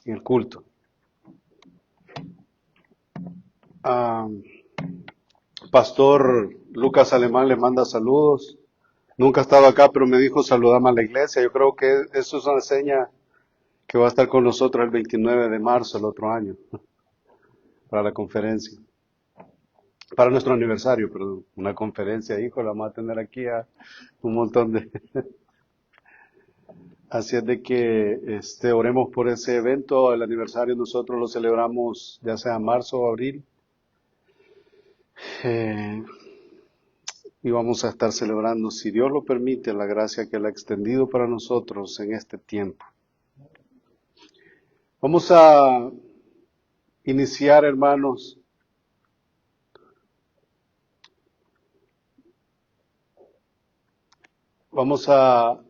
en el culto. Pastor Lucas Alemán le manda saludos. Nunca ha estado acá, pero me dijo saludame a la iglesia. Yo creo que eso es una seña que va a estar con nosotros el 29 de marzo el otro año, para la conferencia. Para nuestro aniversario, perdón. Una conferencia, hijo, la vamos a tener aquí a un montón de... Así es de que oremos por ese evento. El aniversario nosotros lo celebramos ya sea en marzo o abril. Y vamos a estar celebrando, si Dios lo permite, la gracia que Él ha extendido para nosotros en este tiempo. Vamos a iniciar, hermanos, vamos a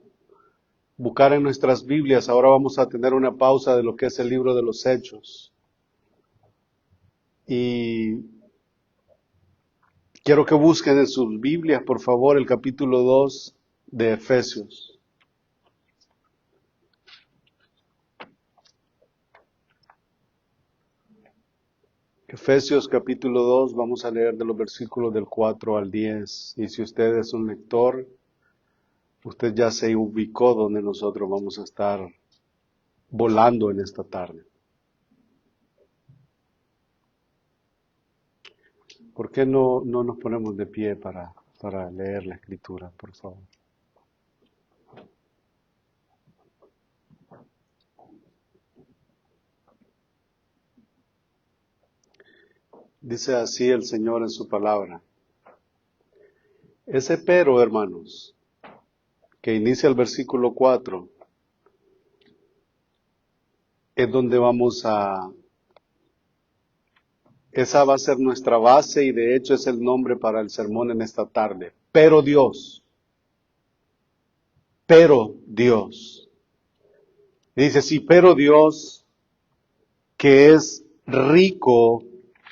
buscar en nuestras Biblias. Ahora vamos a tener una pausa de lo que es el libro de los Hechos. Y quiero que busquen en sus Biblias, por favor, el capítulo 2 de Efesios. Efesios capítulo 2, vamos a leer de los versículos del 4 al 10. Y si usted es un lector, usted ya se ubicó donde nosotros vamos a estar volando en esta tarde. ¿Por qué no nos ponemos de pie para leer la escritura, por favor? Dice así el Señor en su palabra. Ese pero, hermanos, que inicia el versículo 4, es donde esa va a ser nuestra base y de hecho es el nombre para el sermón en esta tarde. Pero Dios. Dice, sí, pero Dios, que es rico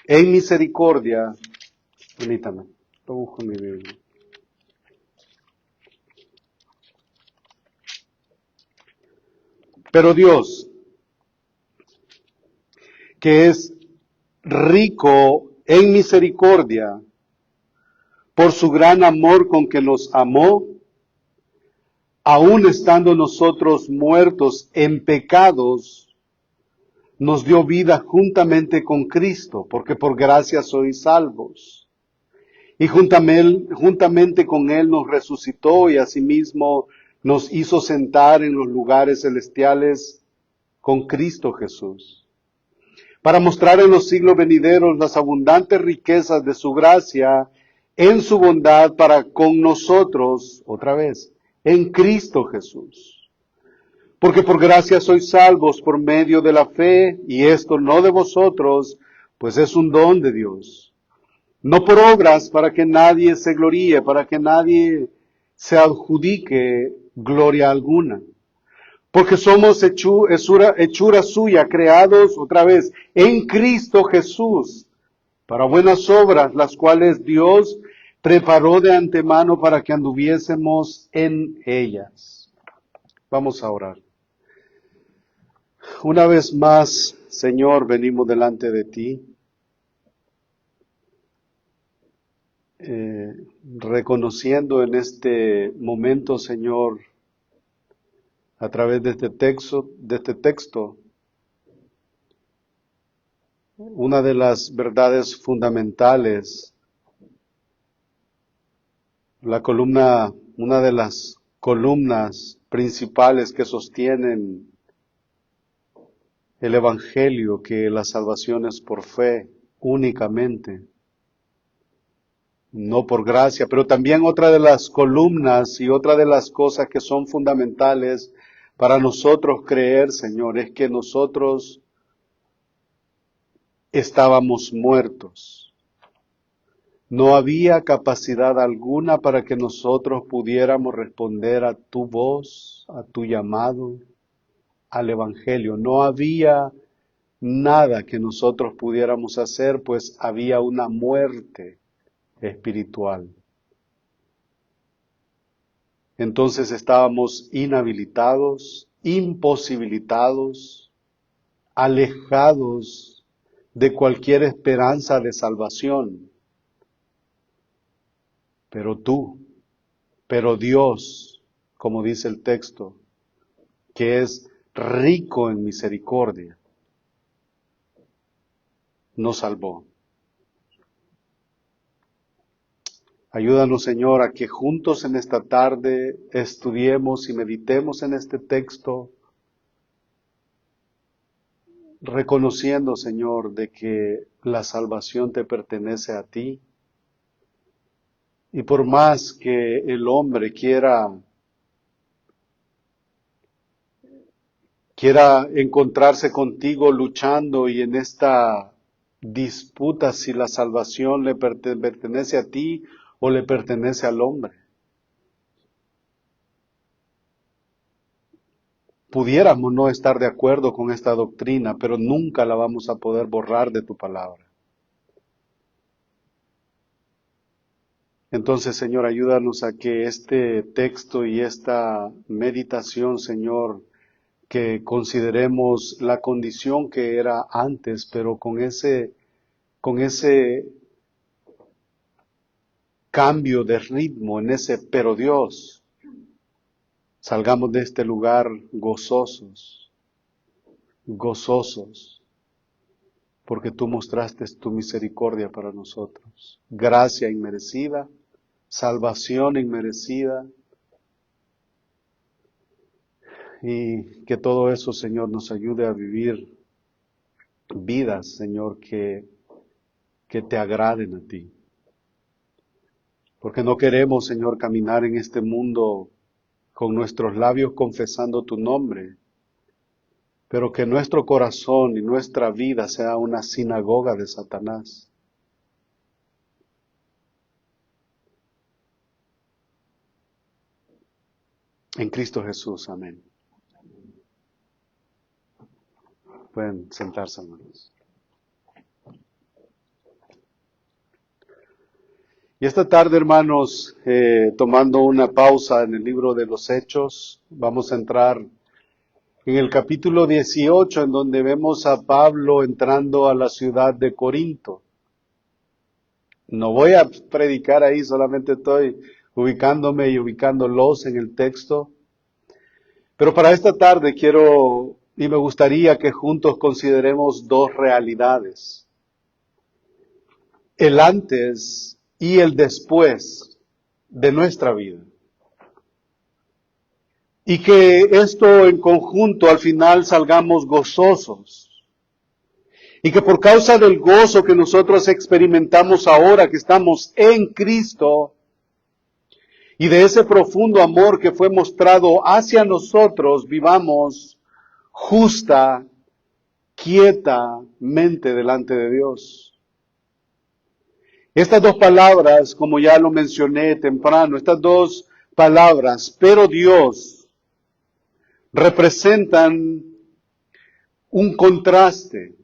en misericordia. Permítame, lo busco en mi Biblia. Pero Dios, que es rico en misericordia, por su gran amor con que nos amó, aun estando nosotros muertos en pecados, nos dio vida juntamente con Cristo, porque por gracia sois salvos. Y juntamente con Él nos resucitó y asimismo nos hizo sentar en los lugares celestiales con Cristo Jesús, para mostrar en los siglos venideros las abundantes riquezas de su gracia en su bondad para con nosotros, otra vez, en Cristo Jesús. Porque por gracia sois salvos por medio de la fe, y esto no de vosotros, pues es un don de Dios. No por obras para que nadie se gloríe, para que nadie se adjudique gloria alguna. Porque somos hechura suya, creados otra vez en Cristo Jesús, para buenas obras, las cuales Dios preparó de antemano para que anduviésemos en ellas. Vamos a orar. Una vez más, Señor, venimos delante de ti, reconociendo en este momento, Señor, a través de este texto, una de las verdades fundamentales, una de las columnas principales que sostienen el Evangelio, que la salvación es por fe únicamente, no por gracia, pero también otra de las columnas y otra de las cosas que son fundamentales para nosotros creer, Señor, es que nosotros estábamos muertos. No había capacidad alguna para que nosotros pudiéramos responder a tu voz, a tu llamado, al Evangelio. No había nada que nosotros pudiéramos hacer, pues había una muerte espiritual. Entonces estábamos inhabilitados, imposibilitados alejados de cualquier esperanza de salvación. Pero Dios, como dice el texto, que es rico en misericordia, nos salvó. Ayúdanos, Señor, a que juntos en esta tarde estudiemos y meditemos en este texto, reconociendo, Señor, de que la salvación te pertenece a ti. Y por más que el hombre quiera encontrarse contigo luchando y en esta disputa si la salvación le pertenece a ti o le pertenece al hombre. Pudiéramos no estar de acuerdo con esta doctrina, pero nunca la vamos a poder borrar de tu palabra. Entonces, Señor, ayúdanos a que este texto y esta meditación, Señor, que consideremos la condición que era antes, pero con ese cambio de ritmo, en ese pero Dios, salgamos de este lugar gozosos, porque tú mostraste tu misericordia para nosotros. Gracia inmerecida, salvación inmerecida, y que todo eso, Señor, nos ayude a vivir vidas, Señor, que te agraden a ti. Porque no queremos, Señor, caminar en este mundo con nuestros labios confesando tu nombre, pero que nuestro corazón y nuestra vida sea una sinagoga de Satanás. En Cristo Jesús, amén. Pueden sentarse, hermanos. Y esta tarde, hermanos, tomando una pausa en el libro de los Hechos, vamos a entrar en el capítulo 18, en donde vemos a Pablo entrando a la ciudad de Corinto. No voy a predicar ahí, solamente estoy ubicándome y ubicándolos en el texto. Pero para esta tarde quiero y me gustaría que juntos consideremos dos realidades. El antes y el después de nuestra vida. Y que esto en conjunto al final salgamos gozosos. Y que por causa del gozo que nosotros experimentamos ahora que estamos en Cristo, y de ese profundo amor que fue mostrado hacia nosotros, vivamos justa, quietamente delante de Dios. Estas dos palabras, como ya lo mencioné temprano, estas dos palabras, pero Dios, representan un contraste.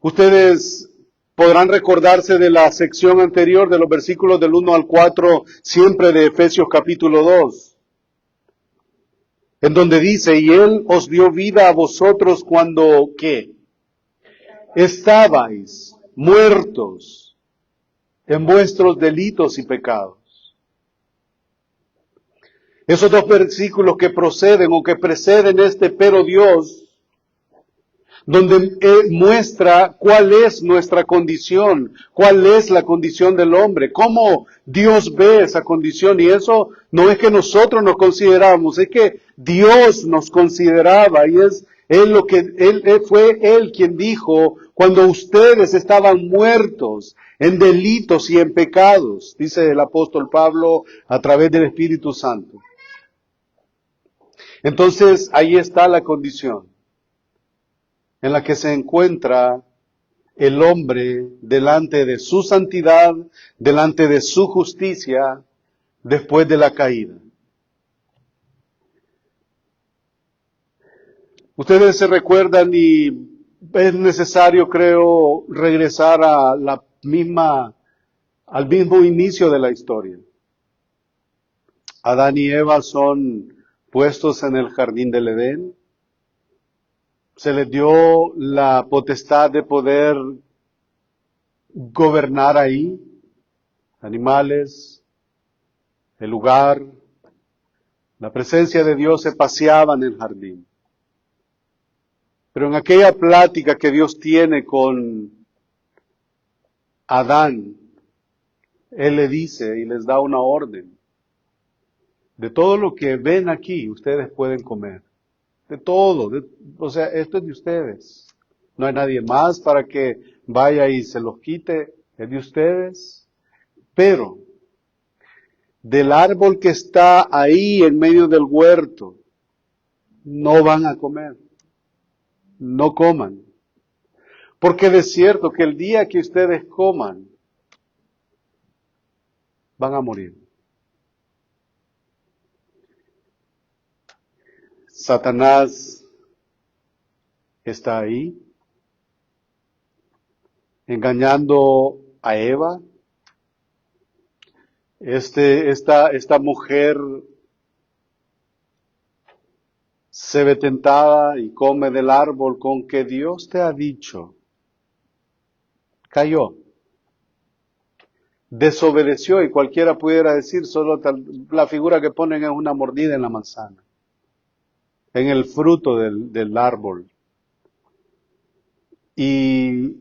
Ustedes podrán recordarse de la sección anterior, de los versículos del 1 al 4, siempre de Efesios capítulo 2, en donde dice, y Él os dio vida a vosotros cuando, ¿qué? Estabais muertos en vuestros delitos y pecados. Esos dos versículos que proceden o que preceden este pero Dios, donde muestra cuál es nuestra condición, cuál es la condición del hombre, cómo Dios ve esa condición. Y eso no es que nosotros nos consideramos, es que Dios nos consideraba, y es fue Él quien dijo, cuando ustedes estaban muertos en delitos y en pecados, dice el apóstol Pablo a través del Espíritu Santo. Entonces, ahí está la condición en la que se encuentra el hombre delante de su santidad, delante de su justicia, después de la caída. Ustedes se recuerdan y es necesario, creo, regresar a al mismo inicio de la historia. Adán y Eva son puestos en el jardín del Edén. se les dio la potestad de poder gobernar ahí, animales, el lugar, la presencia de Dios se paseaba en el jardín. Pero en aquella plática que Dios tiene con Adán, Él le dice y les da una orden. De todo lo que ven aquí, ustedes pueden comer. De todo. O sea, esto es de ustedes. No hay nadie más para que vaya y se los quite. Es de ustedes. Pero, del árbol que está ahí en medio del huerto, no van a comer. No coman. Porque de cierto que el día que ustedes coman, van a morir. Satanás está ahí, engañando a Eva. Esta mujer se ve tentada y come del árbol con que Dios te ha dicho. Cayó. Desobedeció y cualquiera pudiera decir, la figura que ponen es una mordida en la manzana, en el fruto del árbol. Y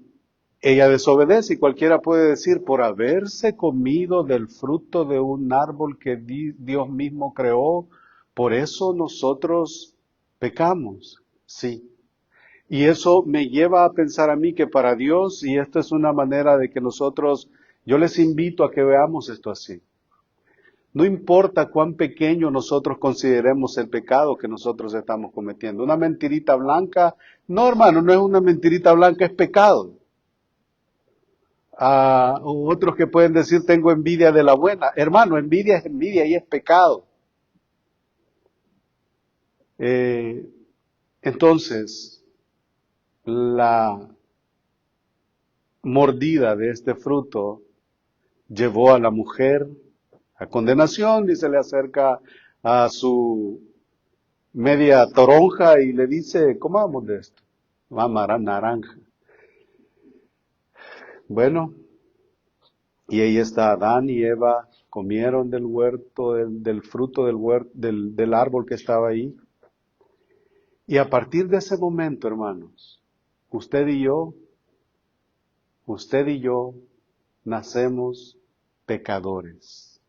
ella desobedece y cualquiera puede decir, por haberse comido del fruto de un árbol que Dios mismo creó, por eso nosotros pecamos. Sí. Y eso me lleva a pensar a mí que para Dios, y esto es una manera de que yo les invito a que veamos esto así. No importa cuán pequeño nosotros consideremos el pecado que nosotros estamos cometiendo. Una mentirita blanca, no hermano, no es una mentirita blanca, es pecado. Otros que pueden decir tengo envidia de la buena. Hermano, envidia es envidia y es pecado. Entonces, la mordida de este fruto llevó a la mujer a condenación y se le acerca a su media toronja y le dice, comamos de esto. Mamá, naranja. Bueno, y ahí está Adán y Eva, comieron del huerto, del fruto del huerto, del árbol que estaba ahí. Y a partir de ese momento, hermanos, usted y yo nacemos pecadores.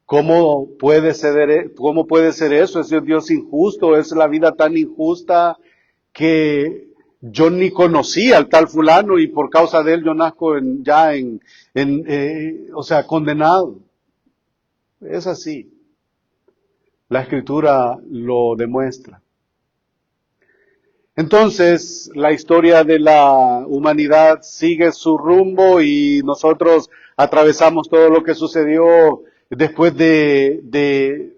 ¿Cómo puede ser eso? ¿Es Dios injusto? ¿Es la vida tan injusta que yo ni conocía al tal fulano y por causa de él yo nazco condenado? Es así. La Escritura lo demuestra. Entonces, la historia de la humanidad sigue su rumbo y nosotros atravesamos todo lo que sucedió después de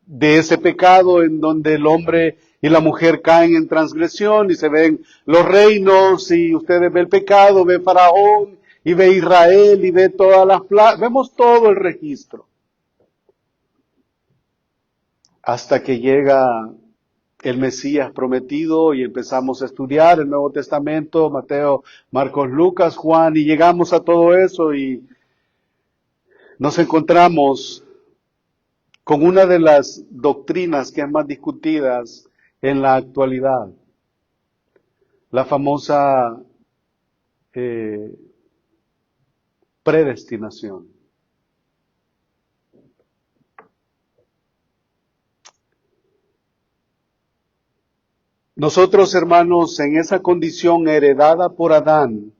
ese pecado en donde el hombre y la mujer caen en transgresión y se ven los reinos y ustedes ven el pecado, ve Faraón y ve Israel y ve todas las plagas, vemos todo el registro. Hasta que llega el Mesías prometido y empezamos a estudiar el Nuevo Testamento, Mateo, Marcos, Lucas, Juan, y llegamos a todo eso y nos encontramos con una de las doctrinas que es más discutidas en la actualidad, la famosa predestinación. Nosotros, hermanos, en esa condición heredada por Adán,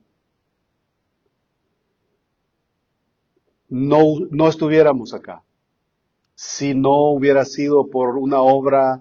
no estuviéramos acá. Si no hubiera sido por una obra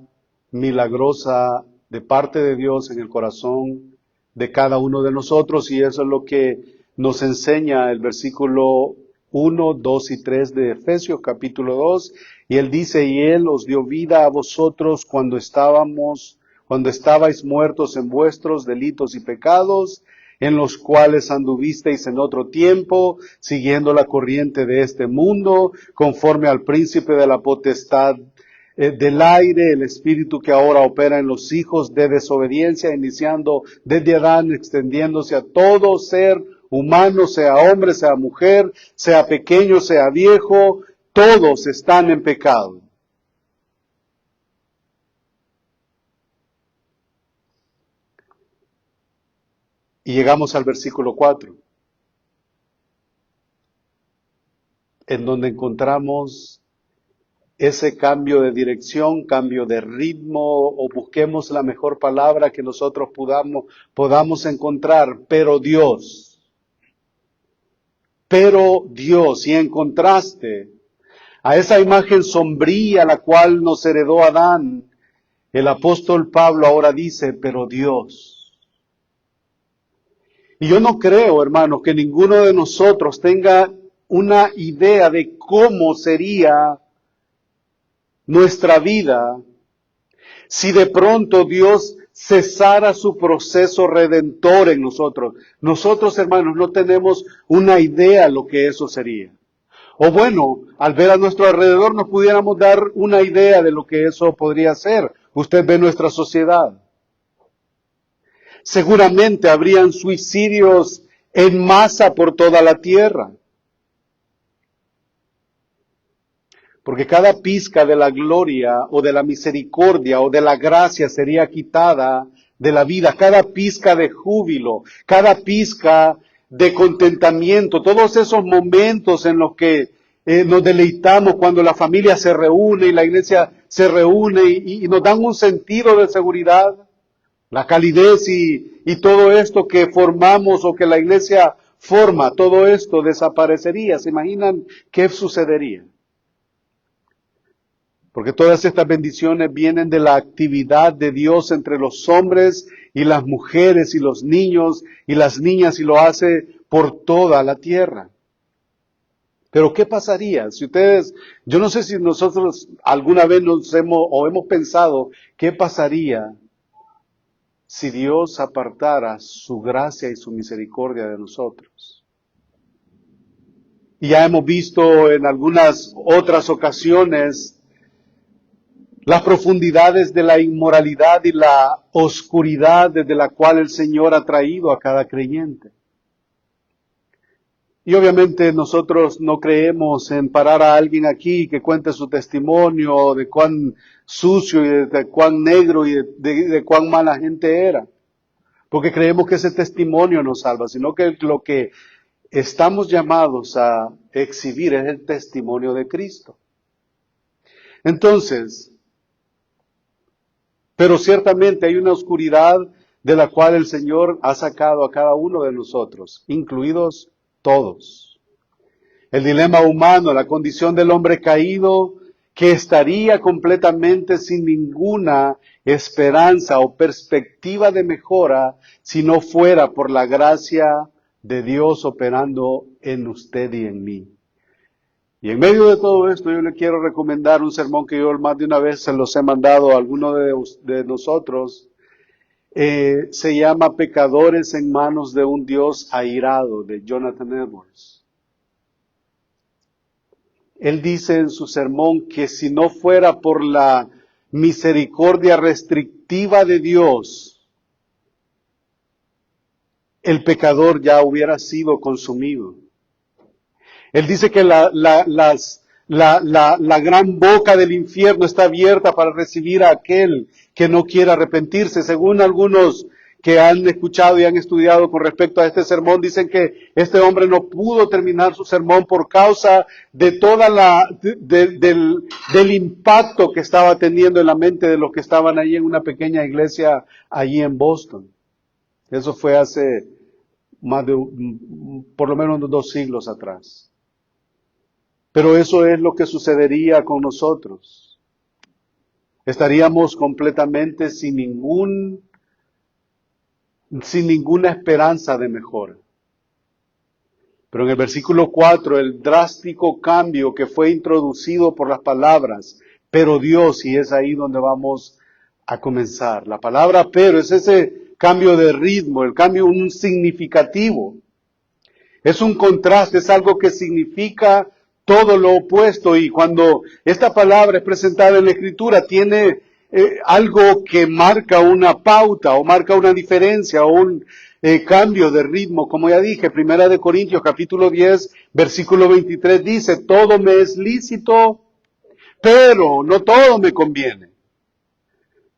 milagrosa de parte de Dios en el corazón de cada uno de nosotros, y eso es lo que nos enseña el versículo 1, 2 y 3 de Efesios capítulo 2, y él dice, y él os dio vida a vosotros cuando estabais muertos en vuestros delitos y pecados, en los cuales anduvisteis en otro tiempo, siguiendo la corriente de este mundo, conforme al príncipe de la potestad del aire, el espíritu que ahora opera en los hijos de desobediencia, iniciando desde Adán, extendiéndose a todo ser humano, sea hombre, sea mujer, sea pequeño, sea viejo, todos están en pecado. Y llegamos al versículo 4, en donde encontramos ese cambio de dirección, cambio de ritmo, o busquemos la mejor palabra que nosotros podamos encontrar, pero Dios, y en contraste a esa imagen sombría la cual nos heredó Adán, el apóstol Pablo ahora dice, pero Dios. Y yo no creo, hermanos, que ninguno de nosotros tenga una idea de cómo sería nuestra vida si de pronto Dios cesara su proceso redentor en nosotros. Nosotros, hermanos, no tenemos una idea de lo que eso sería. O bueno, al ver a nuestro alrededor nos pudiéramos dar una idea de lo que eso podría ser. Usted ve nuestra sociedad. Seguramente habrían suicidios en masa por toda la tierra. Porque cada pizca de la gloria o de la misericordia o de la gracia sería quitada de la vida. Cada pizca de júbilo, cada pizca de contentamiento, todos esos momentos en los que nos deleitamos cuando la familia se reúne y la iglesia se reúne y nos dan un sentido de seguridad. La calidez y todo esto que formamos o que la iglesia forma, todo esto desaparecería. ¿Se imaginan qué sucedería? Porque todas estas bendiciones vienen de la actividad de Dios entre los hombres y las mujeres y los niños y las niñas, y lo hace por toda la tierra. Pero ¿qué pasaría si ustedes, yo no sé si nosotros alguna vez hemos pensado qué pasaría si Dios apartara su gracia y su misericordia de nosotros? Y ya hemos visto en algunas otras ocasiones las profundidades de la inmoralidad y la oscuridad desde la cual el Señor ha traído a cada creyente. Y obviamente nosotros no creemos en parar a alguien aquí que cuente su testimonio de cuán sucio y de cuán negro y de cuán mala gente era. Porque creemos que ese testimonio nos salva, sino que lo que estamos llamados a exhibir es el testimonio de Cristo. Entonces, pero ciertamente hay una oscuridad de la cual el Señor ha sacado a cada uno de nosotros, incluidos todos. El dilema humano, la condición del hombre caído, que estaría completamente sin ninguna esperanza o perspectiva de mejora si no fuera por la gracia de Dios operando en usted y en mí. Y en medio de todo esto yo le quiero recomendar un sermón que yo más de una vez se los he mandado a alguno de nosotros. Se llama Pecadores en manos de un Dios airado, de Jonathan Edwards. Él dice en su sermón que si no fuera por la misericordia restrictiva de Dios, el pecador ya hubiera sido consumido. Él dice que la gran boca del infierno está abierta para recibir a aquel que no quiera arrepentirse. Según algunos que han escuchado y han estudiado con respecto a este sermón, dicen que este hombre no pudo terminar su sermón por causa de del impacto que estaba teniendo en la mente de los que estaban allí en una pequeña iglesia allí en Boston. Eso fue hace por lo menos 2 siglos atrás. Pero eso es lo que sucedería con nosotros. Estaríamos completamente sin ninguna esperanza de mejora. Pero en el versículo 4, el drástico cambio que fue introducido por las palabras, pero Dios, y es ahí donde vamos a comenzar. La palabra pero es ese cambio de ritmo, el cambio significativo. Es un contraste, es algo que significa todo lo opuesto. Y cuando esta palabra es presentada en la Escritura, tiene algo que marca una pauta o marca una diferencia o un cambio de ritmo. Como ya dije, Primera de Corintios capítulo 10, versículo 23 dice, todo me es lícito, pero no todo me conviene.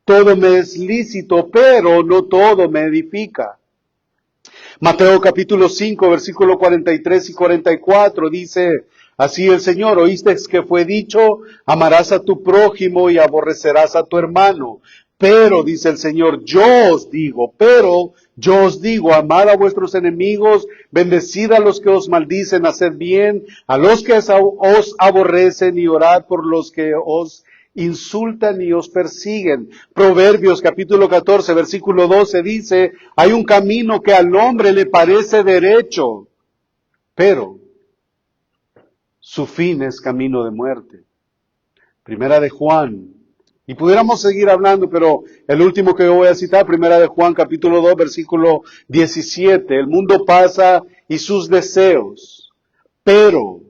Todo me es lícito, pero no todo me edifica. Mateo capítulo 5, versículo 43 y 44 dice, así el Señor, oíste que fue dicho, amarás a tu prójimo y aborrecerás a tu hermano. Pero, dice el Señor, yo os digo, amad a vuestros enemigos, bendecid a los que os maldicen, haced bien a los que os aborrecen y orad por los que os insultan y os persiguen. Proverbios capítulo 14, versículo 12 dice, hay un camino que al hombre le parece derecho, pero su fin es camino de muerte. Primera de Juan, y pudiéramos seguir hablando, pero el último que yo voy a citar, Primera de Juan capítulo 2, versículo 17, el mundo pasa y sus deseos, pero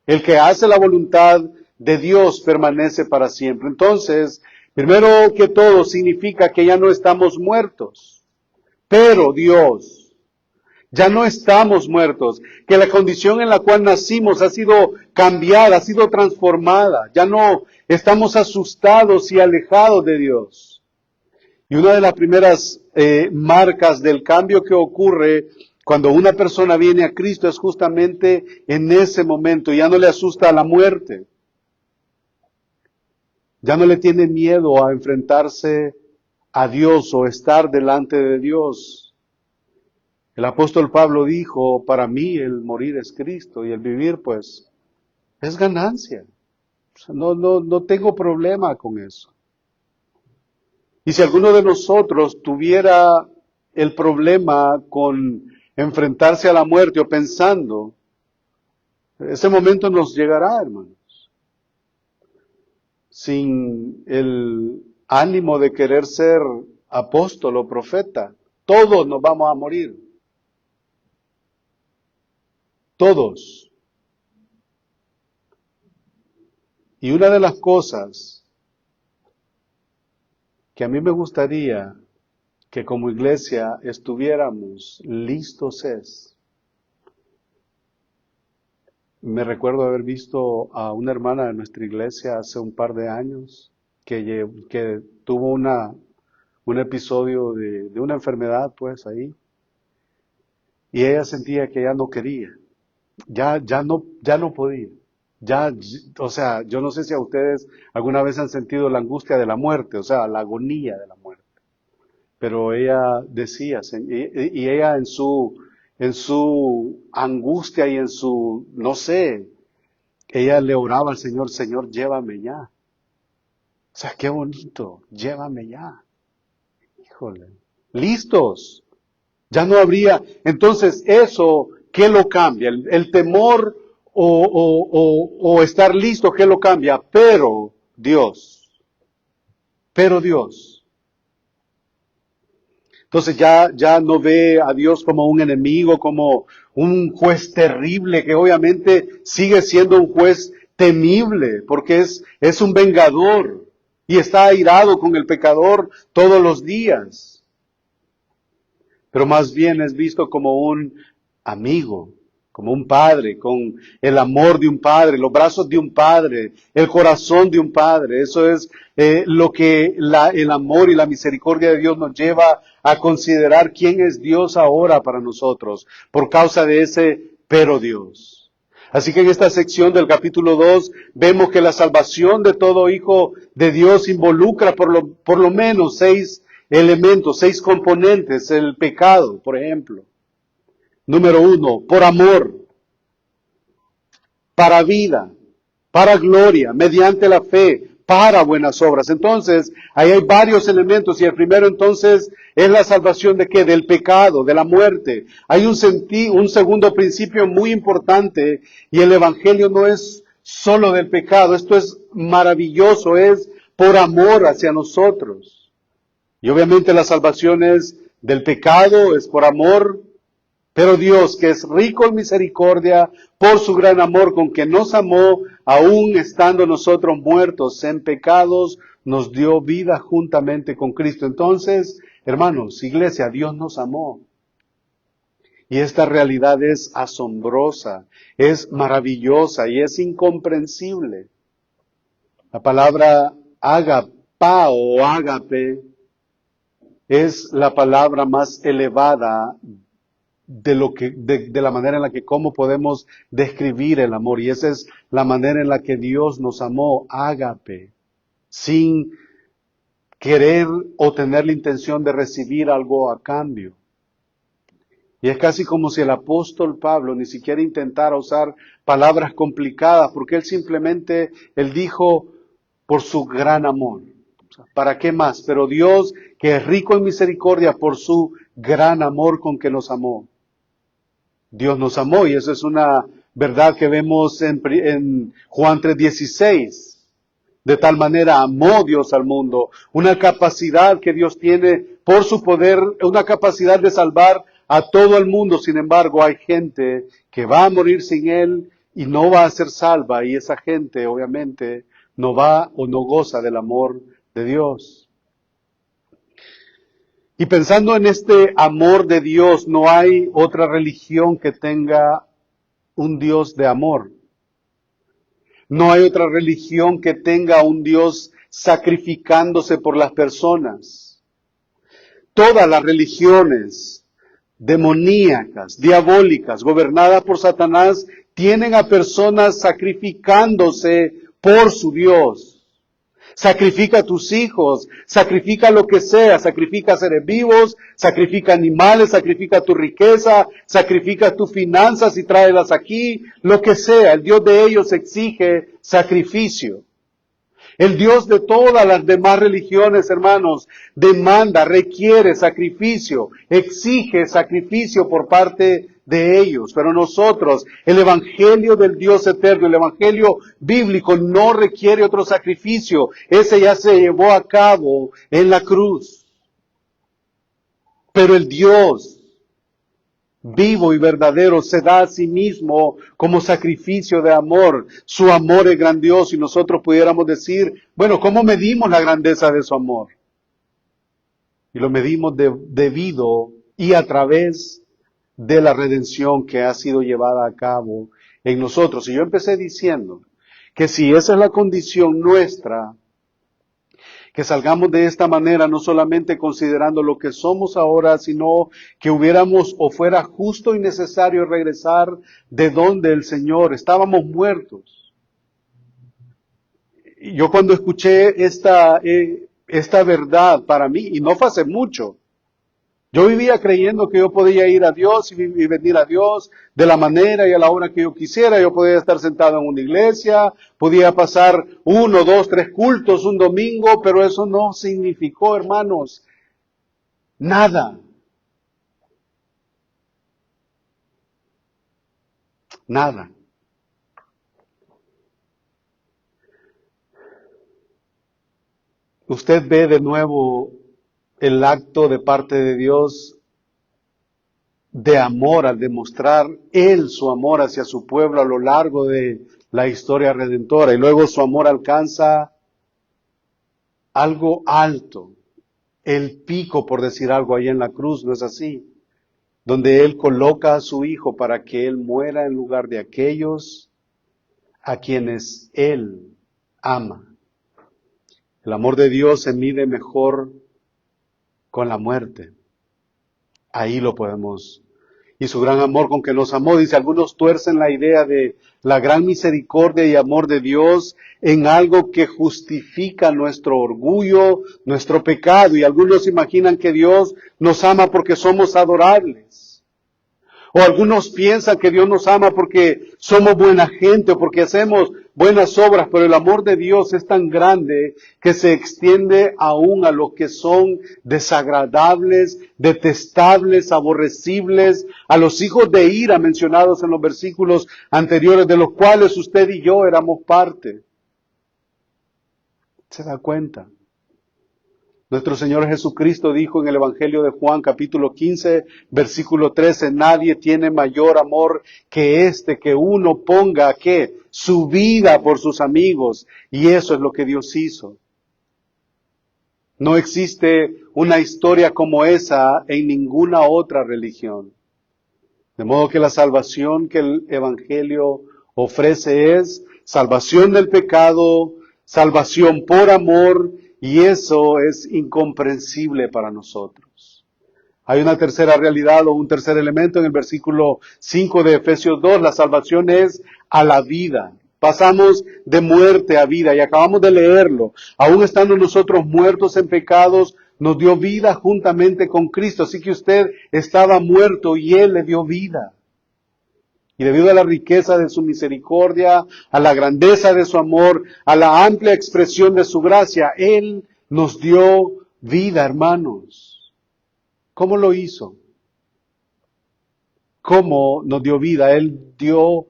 el que hace la voluntad de Dios permanece para siempre. Entonces, primero que todo, significa que ya no estamos muertos, pero Dios, ya no estamos muertos, que la condición en la cual nacimos ha sido cambiada, ha sido transformada, ya no estamos asustados y alejados de Dios. Y una de las primeras marcas del cambio que ocurre cuando una persona viene a Cristo es justamente en ese momento, ya no le asusta a la muerte. Ya no le tiene miedo a enfrentarse a Dios o estar delante de Dios. El apóstol Pablo dijo, para mí el morir es Cristo y el vivir pues es ganancia. O sea, no tengo problema con eso. Y si alguno de nosotros tuviera el problema con enfrentarse a la muerte o pensando, ese momento nos llegará, hermanos. Sin el ánimo de querer ser apóstol o profeta, todos nos vamos a morir. Todos. Y una de las cosas que a mí me gustaría que como iglesia estuviéramos listos es, me recuerdo haber visto a una hermana de nuestra iglesia hace un par de años que tuvo un episodio de una enfermedad pues ahí, y ella sentía que ya no quería, ya no podía. O sea, yo no sé si a ustedes alguna vez han sentido la angustia de la muerte, o sea, la agonía de la muerte. Pero ella decía, y ella en su angustia y en su, no sé, ella le oraba al Señor, Señor, llévame ya. O sea, qué bonito, llévame ya. Híjole, listos. Ya no habría, entonces eso, ¿qué lo cambia? El temor o estar listo, ¿qué lo cambia? Pero Dios. Entonces ya no ve a Dios como un enemigo, como un juez terrible, que obviamente sigue siendo un juez temible, porque es un vengador y está airado con el pecador todos los días. Pero más bien es visto como un amigo, como un padre, con el amor de un padre, los brazos de un padre, el corazón de un padre. Eso es lo que el amor y la misericordia de Dios nos lleva a considerar quién es Dios ahora para nosotros, por causa de ese pero Dios. Así que en esta sección del capítulo 2 vemos que la salvación de todo hijo de Dios involucra por lo menos 6 elementos, 6 componentes. El pecado, por ejemplo. Número 1, por amor, para vida, para gloria, mediante la fe, para buenas obras. Entonces, ahí hay varios elementos y el primero entonces es la salvación de ¿qué? Del pecado, de la muerte. Hay un segundo principio muy importante y el evangelio no es solo del pecado, esto es maravilloso, es por amor hacia nosotros. Y obviamente la salvación es del pecado, es por amor, Pero Dios, que es rico en misericordia, por su gran amor con que nos amó, aun estando nosotros muertos en pecados, nos dio vida juntamente con Cristo. Entonces, hermanos, iglesia, Dios nos amó. Y esta realidad es asombrosa, es maravillosa y es incomprensible. La palabra agapao o ágape es la palabra más elevada de la manera en la que cómo podemos describir el amor. Y esa es la manera en la que Dios nos amó, ágape, sin querer o tener la intención de recibir algo a cambio. Y es casi como si el apóstol Pablo ni siquiera intentara usar palabras complicadas, porque él dijo por su gran amor. ¿Para qué más? Pero Dios, que es rico en misericordia por su gran amor con que nos amó. Dios nos amó y eso es una verdad que vemos en Juan 3:16. De tal manera amó Dios al mundo, una capacidad que Dios tiene por su poder, una capacidad de salvar a todo el mundo. Sin embargo, hay gente que va a morir sin Él y no va a ser salva, y esa gente obviamente no va o no goza del amor de Dios. Y pensando en este amor de Dios, no hay otra religión que tenga un Dios de amor. No hay otra religión que tenga un Dios sacrificándose por las personas. Todas las religiones demoníacas, diabólicas, gobernadas por Satanás, tienen a personas sacrificándose por su Dios. Sacrifica a tus hijos, sacrifica lo que sea, sacrifica seres vivos, sacrifica animales, sacrifica tu riqueza, sacrifica tus finanzas y tráelas aquí, lo que sea. El Dios de ellos exige sacrificio. El Dios de todas las demás religiones, hermanos, demanda, requiere sacrificio, exige sacrificio por parte de ellos. Pero nosotros, el Evangelio del Dios eterno, el Evangelio bíblico, no requiere otro sacrificio. Ese ya se llevó a cabo en la cruz. Pero el Dios vivo y verdadero se da a sí mismo como sacrificio de amor. Su amor es grandioso y nosotros pudiéramos decir, bueno, ¿cómo medimos la grandeza de su amor? Y lo medimos debido y a través de la redención que ha sido llevada a cabo en nosotros. Y yo empecé diciendo que si esa es la condición nuestra, que salgamos de esta manera, no solamente considerando lo que somos ahora, sino que hubiéramos o fuera justo y necesario regresar de donde el Señor. Estábamos muertos. Yo cuando escuché esta verdad para mí, y no fue hace mucho, yo vivía creyendo que yo podía ir a Dios y venir a Dios de la manera y a la hora que yo quisiera. Yo podía estar sentado en una iglesia, podía pasar 1, 2, 3 cultos un domingo, pero eso no significó, hermanos, nada. Nada. Usted ve de nuevo el acto de parte de Dios de amor al demostrar Él su amor hacia su pueblo a lo largo de la historia redentora. Y luego su amor alcanza algo alto, el pico, por decir algo, ahí en la cruz, ¿no es así? Donde Él coloca a su Hijo para que Él muera en lugar de aquellos a quienes Él ama. El amor de Dios se mide mejor con la muerte. Ahí lo podemos. Y su gran amor con que nos amó, dice, algunos tuercen la idea de la gran misericordia y amor de Dios en algo que justifica nuestro orgullo, nuestro pecado, y algunos imaginan que Dios nos ama porque somos adorables. O algunos piensan que Dios nos ama porque somos buena gente o porque hacemos buenas obras, pero el amor de Dios es tan grande que se extiende aún a los que son desagradables, detestables, aborrecibles, a los hijos de ira mencionados en los versículos anteriores, de los cuales usted y yo éramos parte. ¿Se da cuenta? Nuestro Señor Jesucristo dijo en el Evangelio de Juan, capítulo 15, versículo 13, nadie tiene mayor amor que este, que uno ponga, ¿qué? Su vida por sus amigos. Y eso es lo que Dios hizo. No existe una historia como esa en ninguna otra religión. De modo que la salvación que el Evangelio ofrece es salvación del pecado, salvación por amor, y eso es incomprensible para nosotros. Hay una tercera realidad o un tercer elemento en el versículo 5 de Efesios 2, la salvación es a la vida. Pasamos de muerte a vida y acabamos de leerlo. Aún estando nosotros muertos en pecados, nos dio vida juntamente con Cristo. Así que usted estaba muerto y Él le dio vida. Y debido a la riqueza de su misericordia, a la grandeza de su amor, a la amplia expresión de su gracia, Él nos dio vida, hermanos. ¿Cómo lo hizo? ¿Cómo nos dio vida? Él dio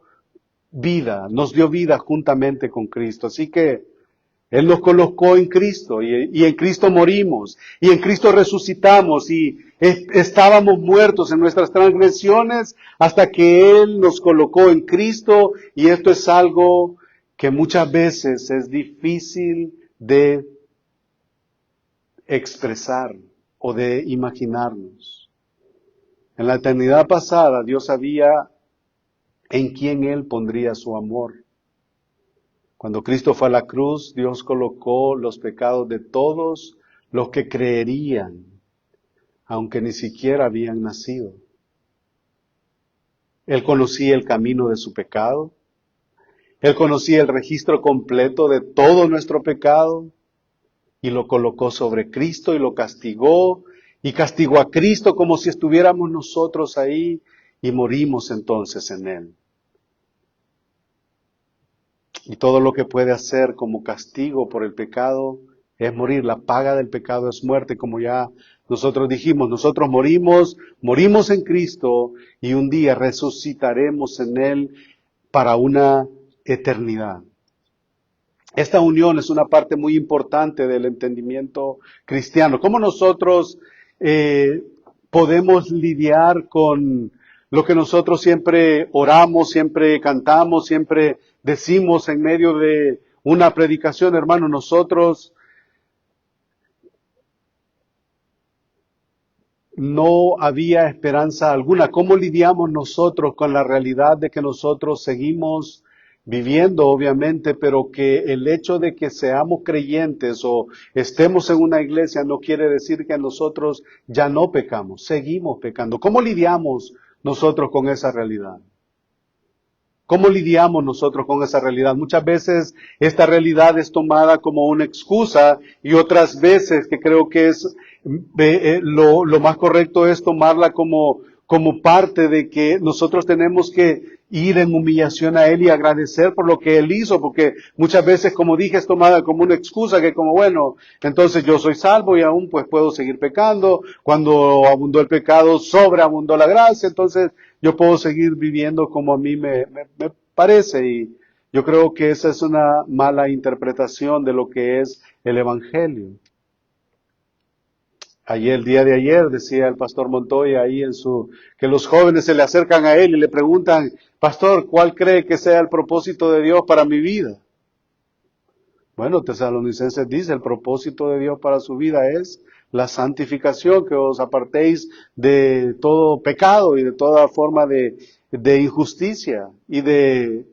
vida, nos dio vida juntamente con Cristo. Así que Él nos colocó en Cristo y en Cristo morimos y en Cristo resucitamos y estábamos muertos en nuestras transgresiones hasta que Él nos colocó en Cristo, y esto es algo que muchas veces es difícil de expresar o de imaginarnos. En la eternidad pasada Dios sabía en quién Él pondría su amor. Cuando Cristo fue a la cruz, Dios colocó los pecados de todos los que creerían, aunque ni siquiera habían nacido. Él conocía el camino de su pecado. Él conocía el registro completo de todo nuestro pecado y lo colocó sobre Cristo y lo castigó y castigó a Cristo como si estuviéramos nosotros ahí y morimos entonces en Él. Y todo lo que puede hacer como castigo por el pecado es morir. La paga del pecado es muerte, como ya nosotros dijimos. Nosotros morimos en Cristo y un día resucitaremos en Él para una eternidad. Esta unión es una parte muy importante del entendimiento cristiano. ¿Cómo nosotros podemos lidiar con lo que nosotros siempre oramos, siempre cantamos, siempre decimos en medio de una predicación? Hermano, nosotros no había esperanza alguna. ¿Cómo lidiamos nosotros con la realidad de que nosotros seguimos viviendo, obviamente, pero que el hecho de que seamos creyentes o estemos en una iglesia no quiere decir que nosotros ya no pecamos, seguimos pecando? ¿Cómo lidiamos nosotros con esa realidad? ¿Cómo lidiamos nosotros con esa realidad? Muchas veces esta realidad es tomada como una excusa y otras veces, que creo que es lo más correcto, es tomarla como parte de que nosotros tenemos que ir en humillación a Él y agradecer por lo que Él hizo, porque muchas veces, como dije, es tomada como una excusa, que como, bueno, entonces yo soy salvo y aún pues puedo seguir pecando. Cuando abundó el pecado, sobreabundó la gracia, entonces yo puedo seguir viviendo como a mí me parece. Y yo creo que esa es una mala interpretación de lo que es el Evangelio. El día de ayer, decía el pastor Montoya ahí que los jóvenes se le acercan a él y le preguntan: pastor, ¿cuál cree que sea el propósito de Dios para mi vida? Bueno, Tesalonicenses dice, el propósito de Dios para su vida es la santificación, que os apartéis de todo pecado y de toda forma de injusticia y de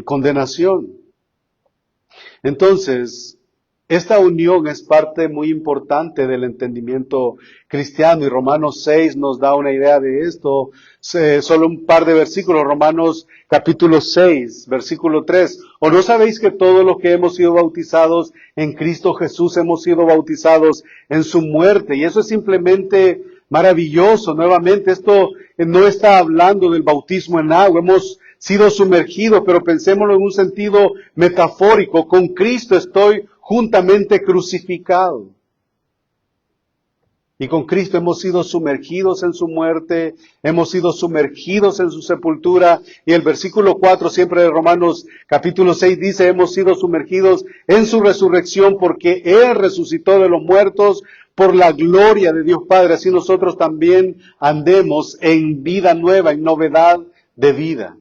condenación. Entonces, esta unión es parte muy importante del entendimiento cristiano, y Romanos 6 nos da una idea de esto. Solo un par de versículos. Romanos capítulo 6, versículo 3. ¿O no sabéis que todos los que hemos sido bautizados en Cristo Jesús hemos sido bautizados en su muerte? Y eso es simplemente maravilloso. Nuevamente, esto no está hablando del bautismo en agua. Hemos sido sumergidos, pero pensémoslo en un sentido metafórico. Con Cristo estoy juntamente crucificado. Y con Cristo hemos sido sumergidos en su muerte, hemos sido sumergidos en su sepultura. Y el versículo 4 siempre de Romanos capítulo 6 dice, hemos sido sumergidos en su resurrección porque Él resucitó de los muertos por la gloria de Dios Padre. Así nosotros también andemos en vida nueva, en novedad de vida.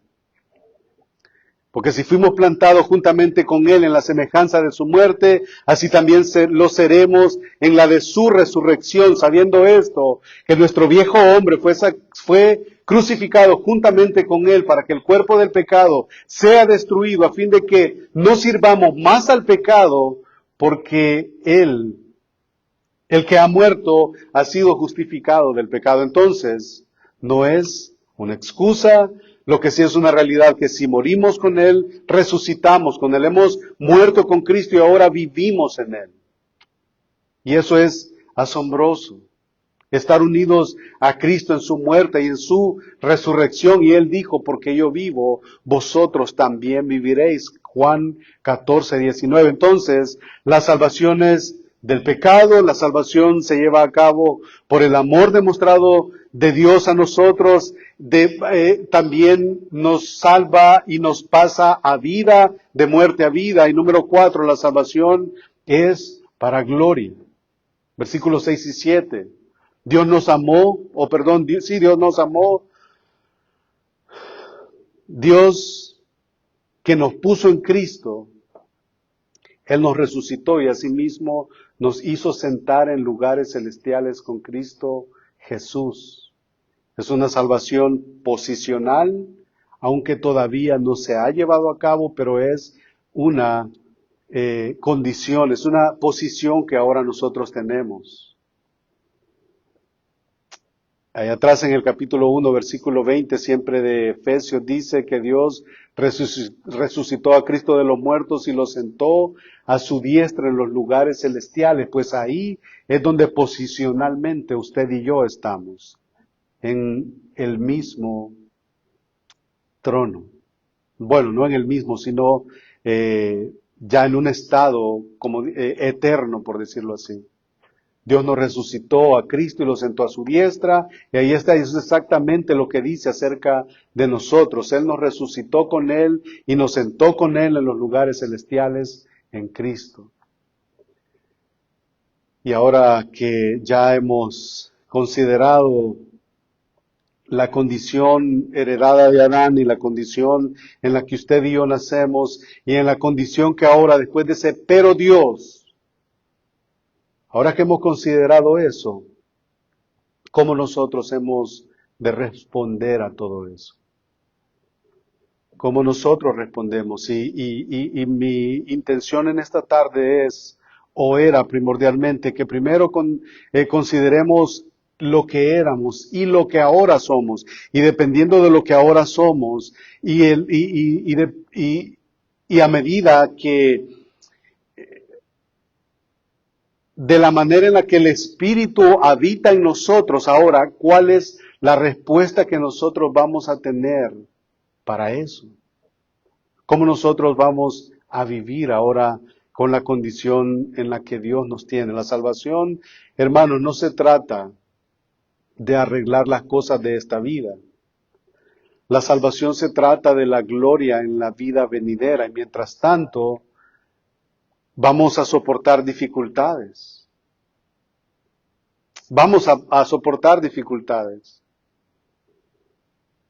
Porque si fuimos plantados juntamente con Él en la semejanza de su muerte, así también lo seremos en la de su resurrección, sabiendo esto, que nuestro viejo hombre fue crucificado juntamente con Él para que el cuerpo del pecado sea destruido, a fin de que no sirvamos más al pecado, porque Él, el que ha muerto, ha sido justificado del pecado. Entonces, no es una excusa. Lo que sí es una realidad, que si morimos con Él, resucitamos con Él. Hemos muerto con Cristo y ahora vivimos en Él. Y eso es asombroso. Estar unidos a Cristo en su muerte y en su resurrección. Y Él dijo, porque yo vivo, vosotros también viviréis. Juan 14:19. Entonces, la salvación es del pecado, la salvación se lleva a cabo por el amor demostrado de Dios a nosotros, también nos salva y nos pasa a vida, de muerte a vida. Y número 4, la salvación es para gloria. Versículos 6 y 7. Dios nos amó, Dios nos amó. Dios que nos puso en Cristo, Él nos resucitó y asimismo nos hizo sentar en lugares celestiales con Cristo Jesús. Es una salvación posicional, aunque todavía no se ha llevado a cabo, pero es una condición, es una posición que ahora nosotros tenemos. Allá atrás en el capítulo 1, versículo 20, siempre de Efesios, dice que Dios resucitó a Cristo de los muertos y lo sentó a su diestra en los lugares celestiales. Pues ahí es donde posicionalmente usted y yo estamos, en el mismo trono. Bueno, no en el mismo, sino ya en un estado como eterno, por decirlo así. Dios nos resucitó a Cristo y lo sentó a su diestra, y ahí está, eso es exactamente lo que dice acerca de nosotros. Él nos resucitó con Él y nos sentó con Él en los lugares celestiales en Cristo. Y ahora que ya hemos considerado la condición heredada de Adán y la condición en la que usted y yo nacemos, y en la condición que ahora, después de ese pero Dios, ahora que hemos considerado eso, ¿cómo nosotros hemos de responder a todo eso? ¿Cómo nosotros respondemos? Y mi intención en esta tarde es, o era primordialmente, que primero consideremos lo que éramos y lo que ahora somos. Y dependiendo de lo que ahora somos, y a medida que de la manera en la que el Espíritu habita en nosotros ahora, ¿cuál es la respuesta que nosotros vamos a tener para eso? ¿Cómo nosotros vamos a vivir ahora con la condición en la que Dios nos tiene? La salvación, hermanos, no se trata de arreglar las cosas de esta vida. La salvación se trata de la gloria en la vida venidera, y mientras tanto, vamos a soportar dificultades. Vamos a soportar dificultades.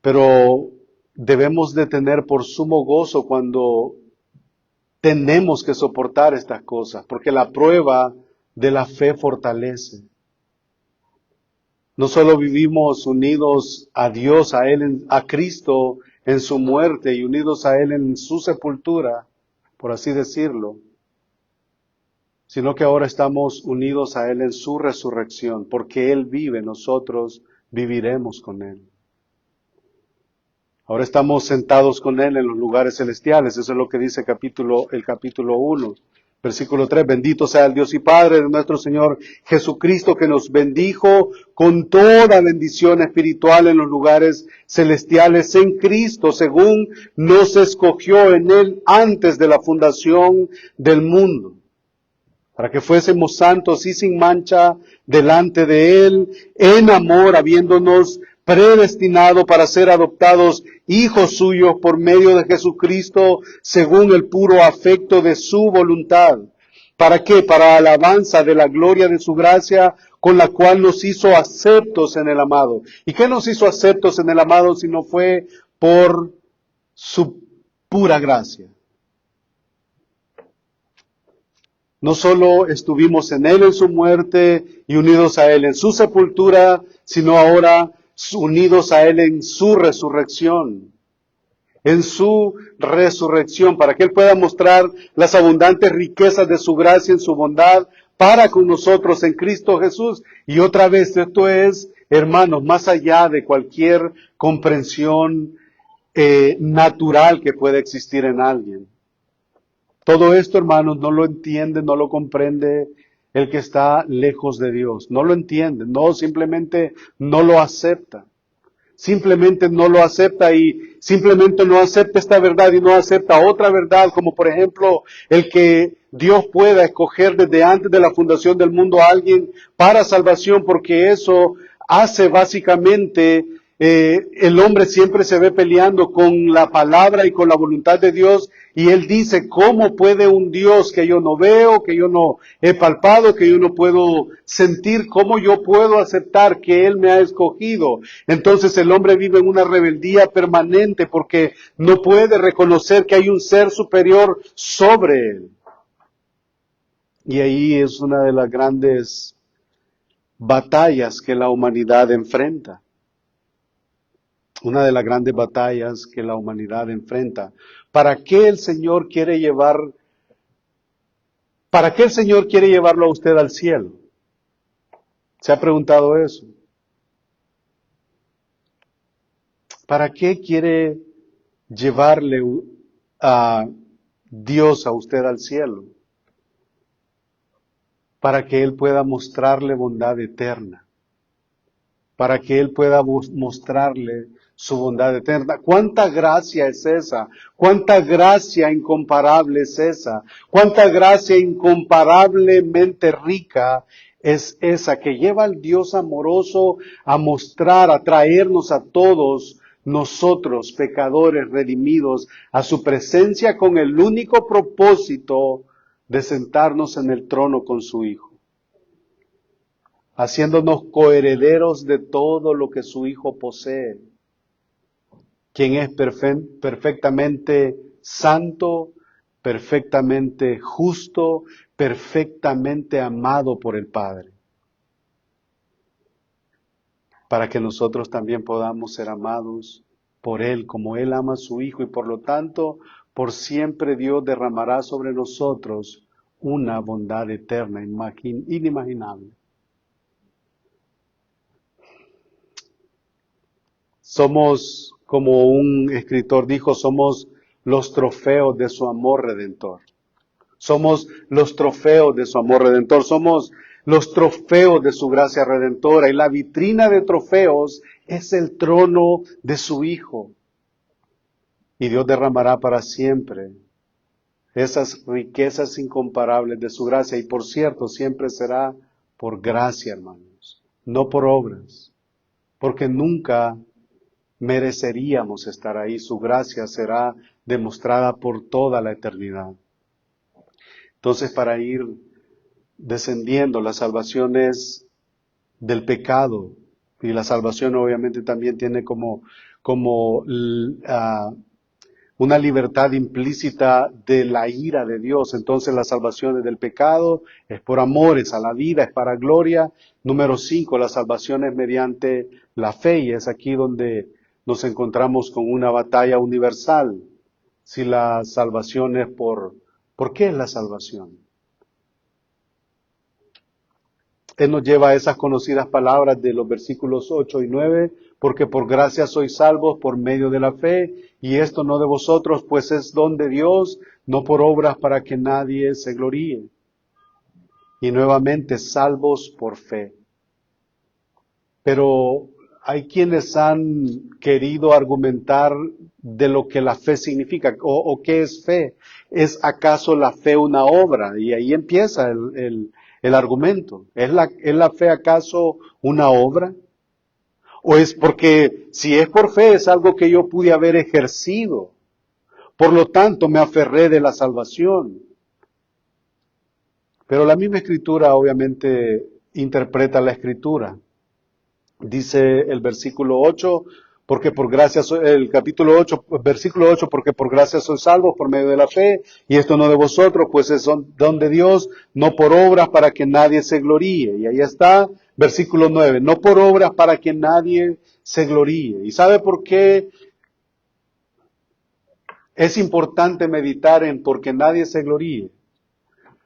Pero debemos de tener por sumo gozo cuando tenemos que soportar estas cosas, porque la prueba de la fe fortalece. No solo vivimos unidos a Dios, a Él, a Cristo en su muerte y unidos a Él en su sepultura, por así decirlo, sino que ahora estamos unidos a Él en su resurrección, porque Él vive, nosotros viviremos con Él. Ahora estamos sentados con Él en los lugares celestiales, eso es lo que dice el capítulo 1, versículo 3, bendito sea el Dios y Padre de nuestro Señor Jesucristo, que nos bendijo con toda bendición espiritual en los lugares celestiales en Cristo, según nos escogió en Él antes de la fundación del mundo. para que fuésemos santos y sin mancha delante de Él, en amor, habiéndonos predestinado para ser adoptados hijos suyos por medio de Jesucristo, según el puro afecto de su voluntad. ¿Para qué? Para alabanza de la gloria de su gracia, con la cual nos hizo aceptos en el amado. ¿Y qué nos hizo aceptos en el amado si no fue por su pura gracia? No solo estuvimos en Él en su muerte y unidos a Él en su sepultura, sino ahora unidos a Él en su resurrección. En su resurrección, para que Él pueda mostrar las abundantes riquezas de su gracia en su bondad para con nosotros en Cristo Jesús. Y otra vez, esto es, hermanos, más allá de cualquier comprensión natural que pueda existir en alguien. Todo esto, hermanos, no lo entiende, no lo comprende el que está lejos de Dios. No lo entiende, no, simplemente no lo acepta. Simplemente no lo acepta y simplemente no acepta esta verdad y no acepta otra verdad, como por ejemplo el que Dios pueda escoger desde antes de la fundación del mundo a alguien para salvación, porque eso hace básicamente el hombre siempre se ve peleando con la palabra y con la voluntad de Dios, y él dice, ¿cómo puede un Dios que yo no veo, que yo no he palpado, que yo no puedo sentir, cómo yo puedo aceptar que Él me ha escogido? Entonces el hombre vive en una rebeldía permanente porque no puede reconocer que hay un ser superior sobre él. Y ahí es una de las grandes batallas que la humanidad enfrenta. Una de las grandes batallas que la humanidad enfrenta. ¿Para qué el Señor quiere llevarlo a usted al cielo? ¿Se ha preguntado eso? ¿Para qué quiere llevarle a Dios a usted al cielo? Para que Él pueda mostrarle bondad eterna. Para que Él pueda mostrarle su bondad eterna. ¿Cuánta gracia es esa? ¿Cuánta gracia incomparable es esa? ¿Cuánta gracia incomparablemente rica es esa que lleva al Dios amoroso a mostrar, a traernos a todos nosotros, pecadores redimidos, a su presencia con el único propósito de sentarnos en el trono con su Hijo, haciéndonos coherederos de todo lo que su Hijo posee, quien es perfectamente santo, perfectamente justo, perfectamente amado por el Padre, para que nosotros también podamos ser amados por Él, como Él ama a su Hijo, y por lo tanto, por siempre Dios derramará sobre nosotros una bondad eterna, inimaginable. Somos, como un escritor dijo, somos los trofeos de su amor redentor. Somos los trofeos de su amor redentor. Somos los trofeos de su gracia redentora. Y la vitrina de trofeos es el trono de su Hijo. Y Dios derramará para siempre esas riquezas incomparables de su gracia. Y por cierto, siempre será por gracia, hermanos, no por obras. Porque nunca mereceríamos estar ahí. Su gracia será demostrada por toda la eternidad. Entonces, para ir descendiendo, la salvación es del pecado, y la salvación obviamente también tiene como una libertad implícita de la ira de Dios. Entonces la salvación es del pecado, es por amor, es a la vida, es para gloria. Número 5, la salvación es mediante la fe, y es aquí donde nos encontramos con una batalla universal. Si la salvación es ¿por qué es la salvación? Él nos lleva a esas conocidas palabras de los versículos 8 y 9, porque por gracia sois salvos por medio de la fe, y esto no de vosotros, pues es don de Dios, no por obras para que nadie se gloríe. Y nuevamente, salvos por fe. Pero hay quienes han querido argumentar de lo que la fe significa o qué es fe. ¿Es acaso la fe una obra? Y ahí empieza el argumento. ¿Es la fe acaso una obra? ¿O es porque si es por fe es algo que yo pude haber ejercido? Por lo tanto me aferré de la salvación. Pero la misma escritura obviamente interpreta la escritura. Dice el versículo 8, porque por gracia, el capítulo 8, versículo 8, porque por gracia sois salvos por medio de la fe, y esto no de vosotros, pues es don de Dios, no por obras para que nadie se gloríe. Y ahí está, versículo 9, no por obras para que nadie se gloríe. ¿Y sabe por qué es importante meditar en porque nadie se gloríe?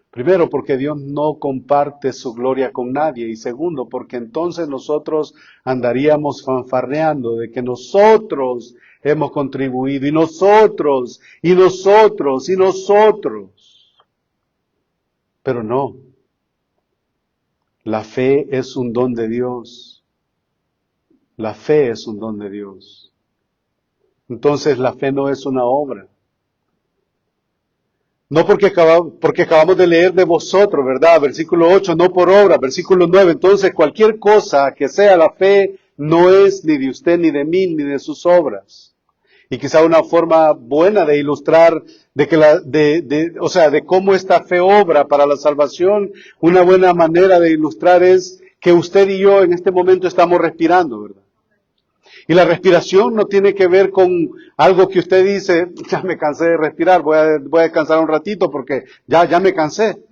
Primero, porque Dios no comparte su gloria con nadie. Y segundo, porque entonces nosotros andaríamos fanfarreando de que nosotros hemos contribuido, y nosotros, y nosotros, y nosotros. Pero no. La fe es un don de Dios. La fe es un don de Dios. Entonces la fe no es una obra. No porque acabamos de leer de vosotros, ¿verdad? Versículo 8, no por obra. Versículo 9, entonces cualquier cosa que sea la fe no es ni de usted, ni de mí, ni de sus obras. Y quizá una forma buena de ilustrar de cómo esta fe obra para la salvación, una buena manera de ilustrar es que usted y yo en este momento estamos respirando, ¿verdad? Y la respiración no tiene que ver con algo que usted dice, ya me cansé de respirar, voy a descansar un ratito porque ya me cansé.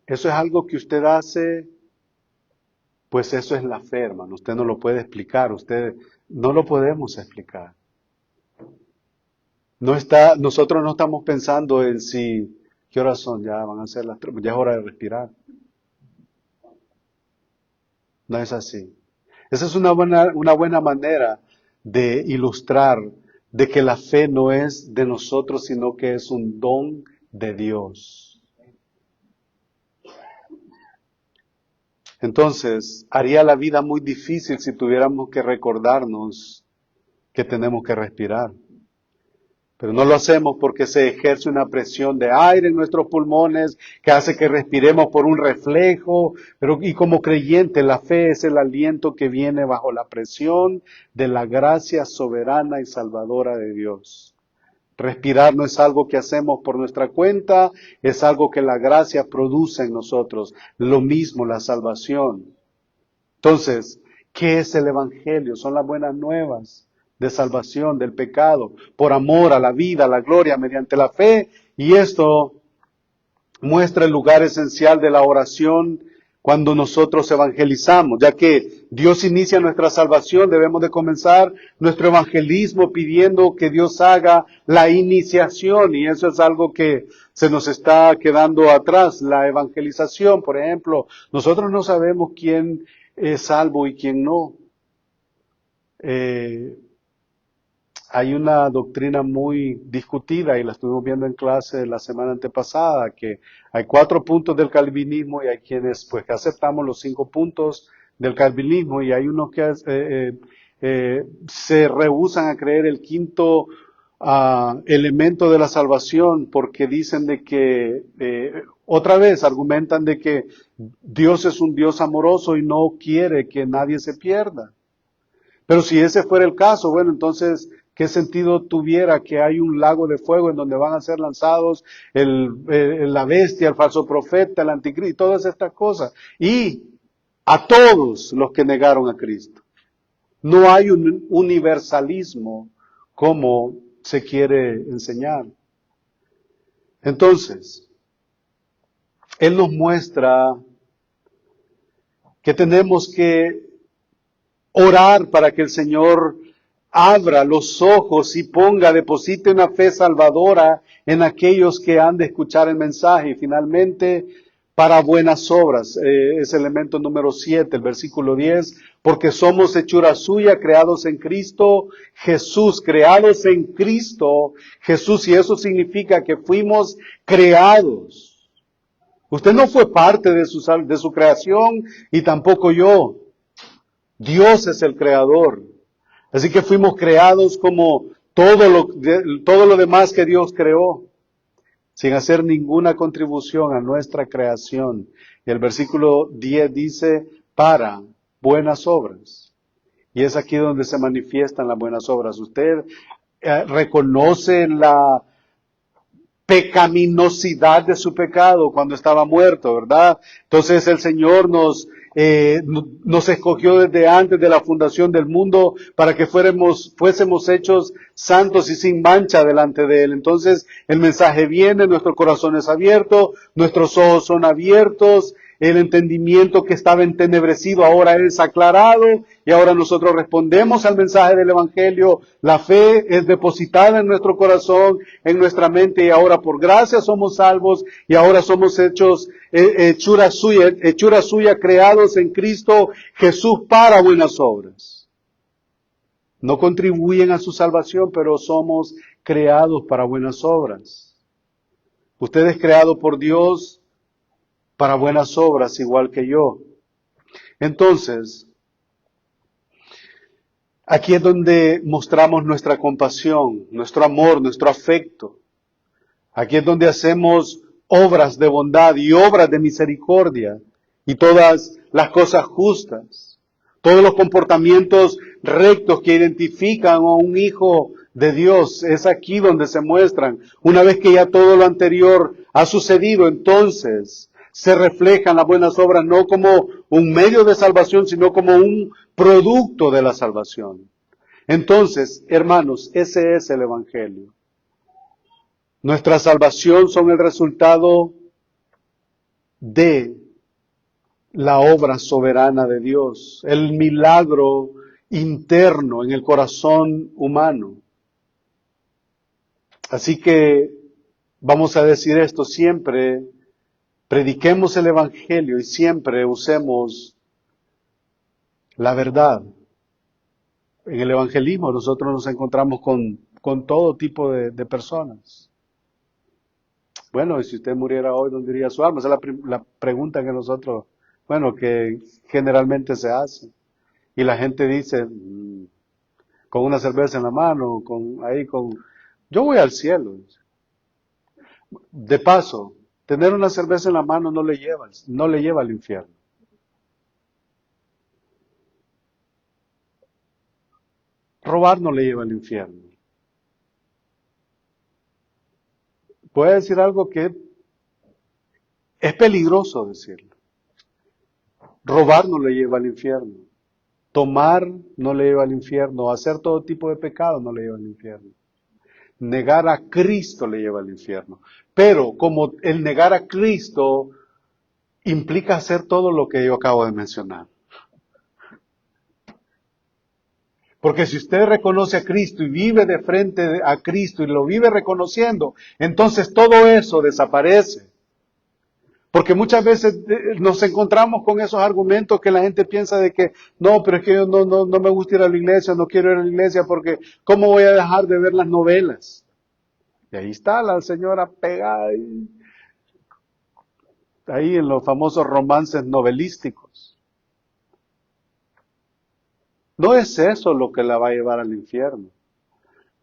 Eso es algo que usted hace, pues eso es la fe, hermano. Usted no lo puede explicar, no lo podemos explicar. Nosotros no estamos pensando en si, ¿qué horas son? Ya van a ser las 3, ya es hora de respirar. No es así. Esa es una buena manera de ilustrar de que la fe no es de nosotros, sino que es un don de Dios. Entonces, haría la vida muy difícil si tuviéramos que recordarnos que tenemos que respirar. Pero no lo hacemos porque se ejerce una presión de aire en nuestros pulmones que hace que respiremos por un reflejo. Y como creyente, la fe es el aliento que viene bajo la presión de la gracia soberana y salvadora de Dios. Respirar no es algo que hacemos por nuestra cuenta, es algo que la gracia produce en nosotros. Lo mismo la salvación. Entonces, ¿qué es el Evangelio? Son las buenas nuevas de salvación del pecado, por amor a la vida, a la gloria, mediante la fe. Y esto muestra el lugar esencial de la oración cuando nosotros evangelizamos, ya que Dios inicia nuestra salvación, debemos de comenzar nuestro evangelismo pidiendo que Dios haga la iniciación, y eso es algo que se nos está quedando atrás, la evangelización. Por ejemplo, nosotros no sabemos quién es salvo y quién no. Hay una doctrina muy discutida y la estuvimos viendo en clase la semana antepasada, que hay 4 puntos del calvinismo y hay quienes pues que aceptamos los 5 puntos del calvinismo, y hay unos que se rehúsan a creer el quinto elemento de la salvación, porque dicen de que otra vez argumentan de que Dios es un Dios amoroso y no quiere que nadie se pierda. Pero si ese fuera el caso, bueno, entonces, ¿qué sentido tuviera que hay un lago de fuego en donde van a ser lanzados la bestia, el falso profeta, el anticristo, y todas estas cosas? Y a todos los que negaron a Cristo. No hay un universalismo como se quiere enseñar. Entonces, Él nos muestra que tenemos que orar para que el Señor abra los ojos y deposite una fe salvadora en aquellos que han de escuchar el mensaje. Y finalmente, para buenas obras, es el elemento número 7, el versículo 10, porque somos hechura suya, creados en Cristo Jesús, creados en Cristo Jesús, y eso significa que fuimos creados. Usted no fue parte de su creación y tampoco yo. Dios es el creador. Así que fuimos creados como todo lo demás que Dios creó, sin hacer ninguna contribución a nuestra creación. Y el versículo 10 dice, para buenas obras. Y es aquí donde se manifiestan las buenas obras. Usted reconoce la pecaminosidad de su pecado cuando estaba muerto, ¿verdad? Entonces el Señor nos escogió desde antes de la fundación del mundo para que fuésemos hechos santos y sin mancha delante de Él. Entonces el mensaje viene, nuestro corazón es abierto, nuestros ojos son abiertos, el entendimiento que estaba entenebrecido ahora es aclarado y ahora nosotros respondemos al mensaje del Evangelio. La fe es depositada en nuestro corazón, en nuestra mente y ahora por gracia somos salvos y ahora somos hechos hechura suya, creados en Cristo Jesús para buenas obras. No contribuyen a su salvación, pero somos creados para buenas obras. Usted es creado por Dios para buenas obras, igual que yo. Entonces, aquí es donde mostramos nuestra compasión, nuestro amor, nuestro afecto. Aquí es donde hacemos obras de bondad y obras de misericordia y todas las cosas justas, todos los comportamientos rectos que identifican a un hijo de Dios. Es aquí donde se muestran. Una vez que ya todo lo anterior ha sucedido, entonces se reflejan las buenas obras no como un medio de salvación, sino como un producto de la salvación. Entonces, hermanos, ese es el Evangelio. Nuestra salvación son el resultado de la obra soberana de Dios, el milagro interno en el corazón humano. Así que vamos a decir esto siempre. Prediquemos el Evangelio y siempre usemos la verdad. En el evangelismo nosotros nos encontramos con todo tipo de personas. Bueno, y si usted muriera hoy, ¿dónde iría su alma? Esa es la pregunta que nosotros, que generalmente se hace. Y la gente dice, con una cerveza en la mano, yo voy al cielo. De paso, tener una cerveza en la mano no le lleva al infierno. Robar no le lleva al infierno. Voy a decir algo que es peligroso decirlo. Robar no le lleva al infierno. Tomar no le lleva al infierno. Hacer todo tipo de pecado no le lleva al infierno. Negar a Cristo le lleva al infierno. Pero como el negar a Cristo implica hacer todo lo que yo acabo de mencionar. Porque si usted reconoce a Cristo y vive de frente a Cristo y lo vive reconociendo, entonces todo eso desaparece. Porque muchas veces nos encontramos con esos argumentos que la gente piensa de que no, pero es que yo no me gusta ir a la iglesia, no quiero ir a la iglesia porque ¿cómo voy a dejar de ver las novelas? Y ahí está la señora pegada ahí en los famosos romances novelísticos. No es eso lo que la va a llevar al infierno.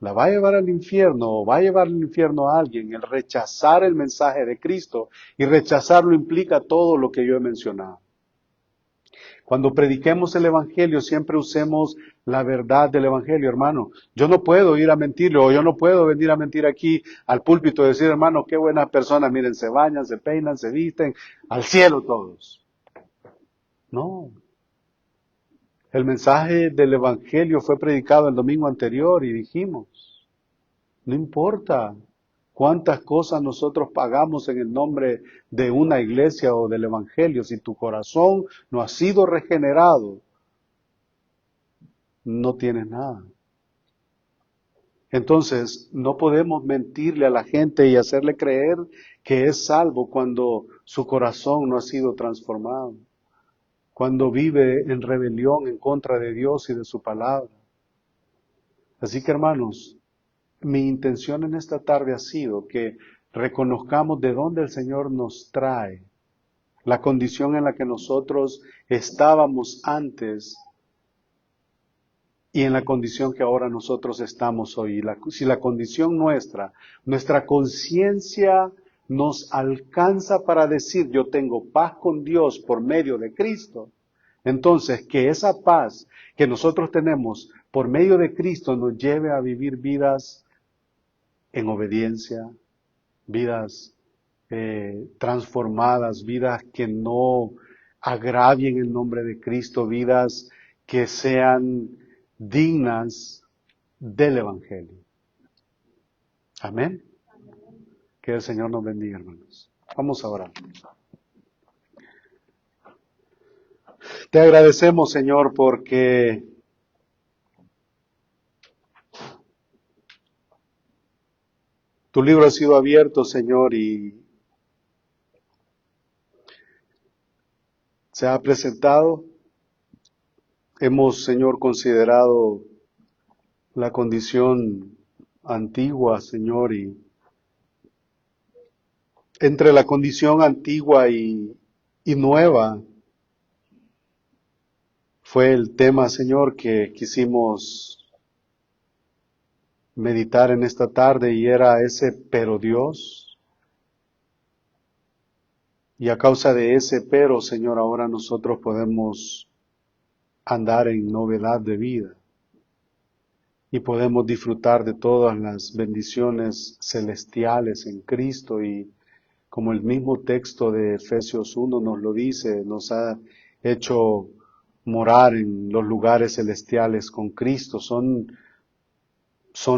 La va a llevar al infierno o va a llevar al infierno a alguien el rechazar el mensaje de Cristo. Y rechazarlo implica todo lo que yo he mencionado. Cuando prediquemos el Evangelio, siempre usemos la verdad del Evangelio, hermano. Yo no puedo ir a mentirle o yo no puedo venir a mentir aquí al púlpito y decir, hermano, qué buenas personas, miren, se bañan, se peinan, se visten, al cielo todos. No. El mensaje del Evangelio fue predicado el domingo anterior y dijimos, no importa cuántas cosas nosotros pagamos en el nombre de una iglesia o del Evangelio, si tu corazón no ha sido regenerado, no tienes nada. Entonces, no podemos mentirle a la gente y hacerle creer que es salvo cuando su corazón no ha sido transformado, cuando vive en rebelión en contra de Dios y de su palabra. Así que, hermanos, mi intención en esta tarde ha sido que reconozcamos de dónde el Señor nos trae, la condición en la que nosotros estábamos antes y en la condición que ahora nosotros estamos hoy. Si la condición nuestra conciencia nos alcanza para decir yo tengo paz con Dios por medio de Cristo, entonces que esa paz que nosotros tenemos por medio de Cristo nos lleve a vivir vidas en obediencia, vidas transformadas, vidas que no agravien el nombre de Cristo, vidas que sean dignas del Evangelio. Amén. Que el Señor nos bendiga, hermanos. Vamos a orar. Te agradecemos, Señor, porque tu libro ha sido abierto, Señor, y se ha presentado. Hemos, Señor, considerado la condición antigua, Señor, y entre la condición antigua y nueva fue el tema, Señor, que quisimos meditar en esta tarde, y era ese pero Dios. Y a causa de ese pero, Señor, ahora nosotros podemos andar en novedad de vida y podemos disfrutar de todas las bendiciones celestiales en Cristo, y como el mismo texto de Efesios 1 nos lo dice, nos ha hecho morar en los lugares celestiales con Cristo. Son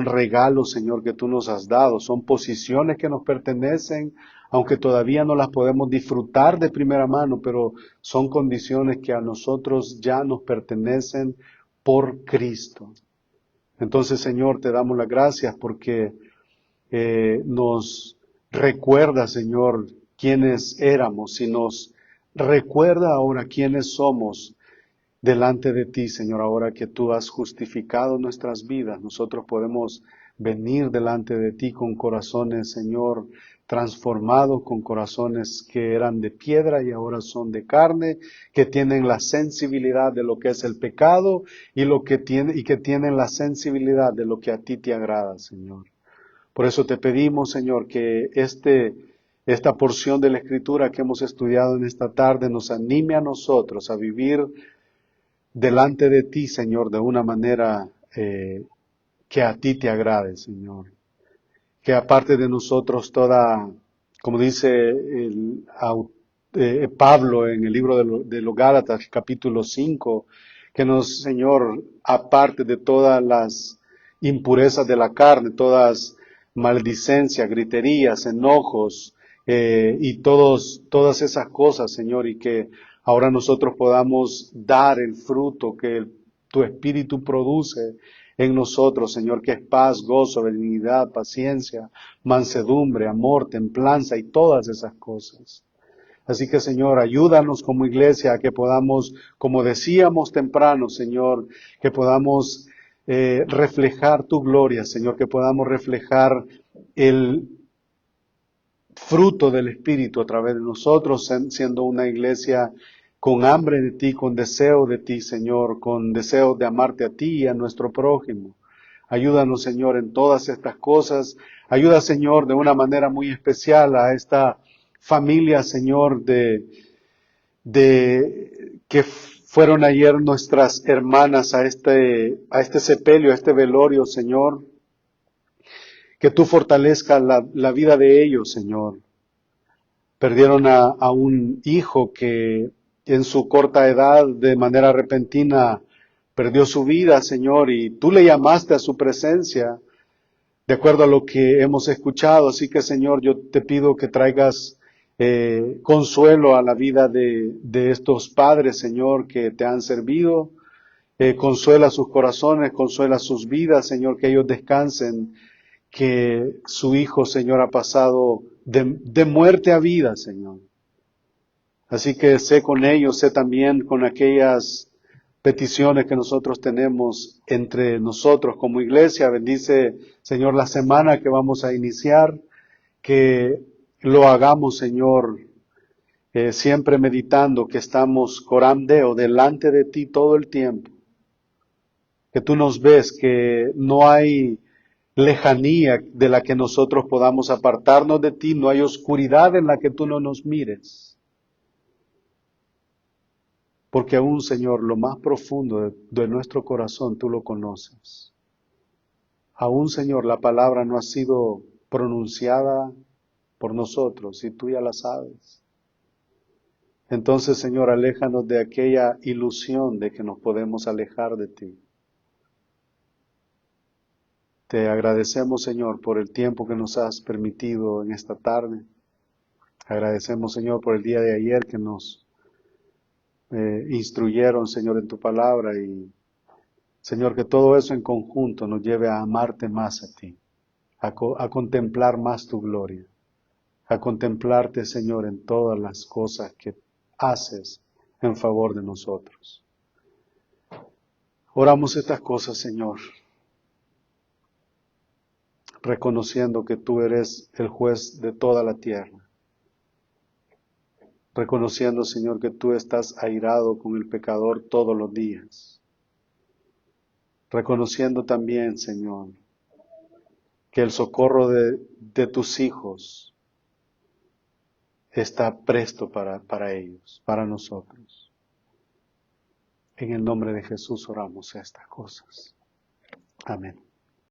regalos, Señor, que tú nos has dado, son posiciones que nos pertenecen, aunque todavía no las podemos disfrutar de primera mano, pero son condiciones que a nosotros ya nos pertenecen por Cristo. Entonces, Señor, te damos las gracias porque nos recuerda, Señor, quiénes éramos, y nos recuerda ahora quiénes somos delante de ti, Señor. Ahora que tú has justificado nuestras vidas, nosotros podemos venir delante de ti con corazones, Señor, transformados, con corazones que eran de piedra y ahora son de carne, que tienen la sensibilidad de lo que es el pecado y que tienen la sensibilidad de lo que a ti te agrada, Señor. Por eso te pedimos, Señor, que esta porción de la Escritura que hemos estudiado en esta tarde nos anime a nosotros a vivir delante de ti, Señor, de una manera que a ti te agrade, Señor. Que aparte de nosotros como dice Pablo en el libro de los Gálatas, capítulo 5, que nos, Señor, aparte de todas las impurezas de la carne, todas maldicencias, griterías, enojos, y todas esas cosas, Señor, y que ahora nosotros podamos dar el fruto que tu Espíritu produce en nosotros, Señor, que es paz, gozo, benignidad, paciencia, mansedumbre, amor, templanza y todas esas cosas. Así que, Señor, ayúdanos como iglesia a que podamos, como decíamos temprano, Señor, que podamos reflejar tu gloria, Señor, que podamos reflejar el fruto del Espíritu a través de nosotros, siendo una iglesia con hambre de ti, con deseo de ti, Señor, con deseo de amarte a ti y a nuestro prójimo. Ayúdanos, Señor, en todas estas cosas. Ayuda, Señor, de una manera muy especial a esta familia, Señor, que fueron ayer nuestras hermanas a este sepelio, a este velorio, Señor. Que tú fortalezcas la vida de ellos, Señor. Perdieron a un hijo que en su corta edad, de manera repentina, perdió su vida, Señor, y tú le llamaste a su presencia, de acuerdo a lo que hemos escuchado. Así que, Señor, yo te pido que traigas consuelo a la vida de estos padres, Señor, que te han servido. Consuela sus corazones, consuela sus vidas, Señor, que ellos descansen, que su hijo, Señor, ha pasado de muerte a vida, Señor. Así que sé con ellos, sé también con aquellas peticiones que nosotros tenemos entre nosotros como iglesia. Bendice, Señor, la semana que vamos a iniciar, que lo hagamos, Señor, siempre meditando que estamos coram Deo, delante de ti todo el tiempo. que tú nos ves, que no hay lejanía de la que nosotros podamos apartarnos de ti, no hay oscuridad en la que tú no nos mires. Porque aún, Señor, lo más profundo de nuestro corazón tú lo conoces. Aún, Señor, la palabra no ha sido pronunciada por nosotros y tú ya la sabes. Entonces, Señor, aléjanos de aquella ilusión de que nos podemos alejar de ti. Te agradecemos, Señor, por el tiempo que nos has permitido en esta tarde. Agradecemos, Señor, por el día de ayer que nos instruyeron, Señor, en tu palabra y, Señor, que todo eso en conjunto nos lleve a amarte más a ti, a contemplar más tu gloria, a contemplarte, Señor, en todas las cosas que haces en favor de nosotros. Oramos estas cosas, Señor, reconociendo que tú eres el juez de toda la tierra. Reconociendo, Señor, que tú estás airado con el pecador todos los días. Reconociendo también, Señor, que el socorro de tus hijos está presto para ellos, para nosotros. En el nombre de Jesús oramos estas cosas. Amén.